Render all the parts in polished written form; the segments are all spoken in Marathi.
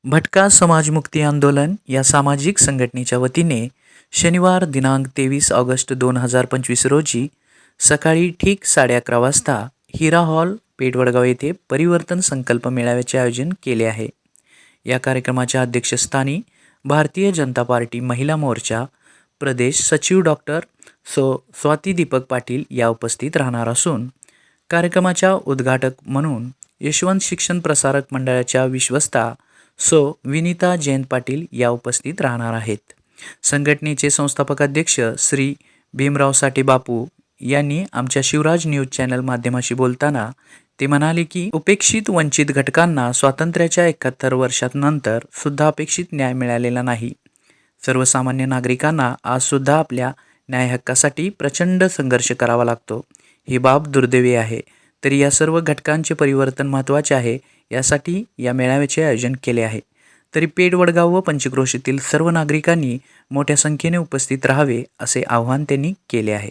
भटका समाज मुक्ती आंदोलन या सामाजिक संघटनेच्या वतीने शनिवार दिनांक 23 ऑगस्ट 2025 रोजी सकाळी ठीक 11:30 वाजता हिरा हॉल पेठ वडगाव येथे परिवर्तन संकल्प मेळाव्याचे आयोजन केले आहे। या कार्यक्रमाच्या अध्यक्षस्थानी भारतीय जनता पार्टी महिला मोर्चा प्रदेश सचिव डॉक्टर स्वाती दीपक पाटील या उपस्थित राहणार असून कार्यक्रमाच्या उद्घाटक म्हणून यशवंत शिक्षण प्रसारक मंडळाच्या विश्वस्ता विनीता जयंत पाटील या उपस्थित राहणार आहेत। संघटनेचे संस्थापक अध्यक्ष श्री भीमराव साठे बापू यांनी आमच्या शिवराज न्यूज चॅनल माध्यमाशी बोलताना ते म्हणाले की उपेक्षित वंचित घटकांना स्वातंत्र्याच्या 71 वर्षांनंतर सुद्धा अपेक्षित न्याय मिळालेला नाही। सर्वसामान्य नागरिकांना आज सुद्धा आपल्या न्याय हक्कासाठी प्रचंड संघर्ष करावा लागतो। ही बाब दुर्दैवी आहे, तरी या सर्व घटकांचे परिवर्तन महत्त्वाचे आहे। यासाठी या मेळाव्याचे आयोजन केले आहे। तरी पेठ वडगाव व पंचक्रोशीतील सर्व नागरिकांनी मोठ्या संख्येने उपस्थित राहावे असे आवाहन त्यांनी केले आहे।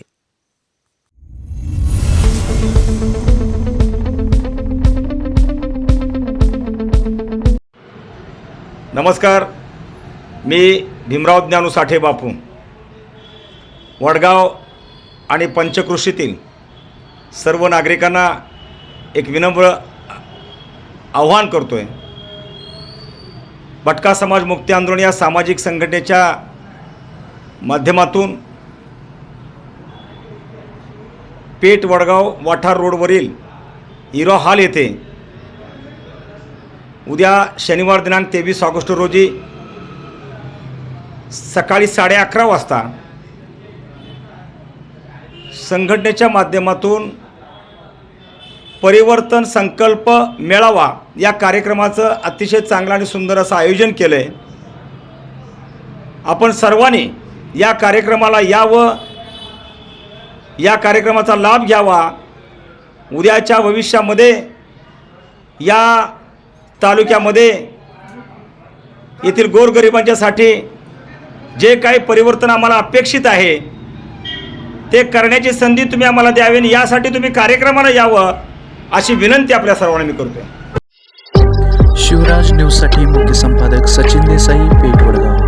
नमस्कार, मी भीमराव ज्ञानू साठे बापू वडगाव आणि पंचक्रोशीतील सर्व नागरिकांना एक विनम्र आव्हान करतोय। भटका समाज मुक्ती आंदोलन या सामाजिक संघटनेच्या माध्यमातून पेठ वडगाव वाठार रोडवरील हिरा हॉल येथे उद्या शनिवार दिनांक 23 ऑगस्ट रोजी सकाळी 11:30 वाजता संघटनेच्या माध्यमातून परिवर्तन संकल्प मेळावा या कार्यक्रमाचं अतिशय चांगलं आणि सुंदर असं आयोजन केलं आहे। आपण सर्वांनी या कार्यक्रमाला यावं, या कार्यक्रमाचा लाभ घ्यावा। उद्याच्या भविष्यामध्ये या तालुक्यामध्ये येथील गोरगरिबांच्यासाठी जे काही परिवर्तन आम्हाला अपेक्षित आहे ते करण्याची संधी तुम्ही आम्हाला द्यावी आणि यासाठी तुम्ही कार्यक्रमाला यावं अशी विनंती आपल्या सर्वांना मी करतोय। शिवराज न्यूज साठी मुख्य संपादक सचिन देसाई, पेठ वडगाव।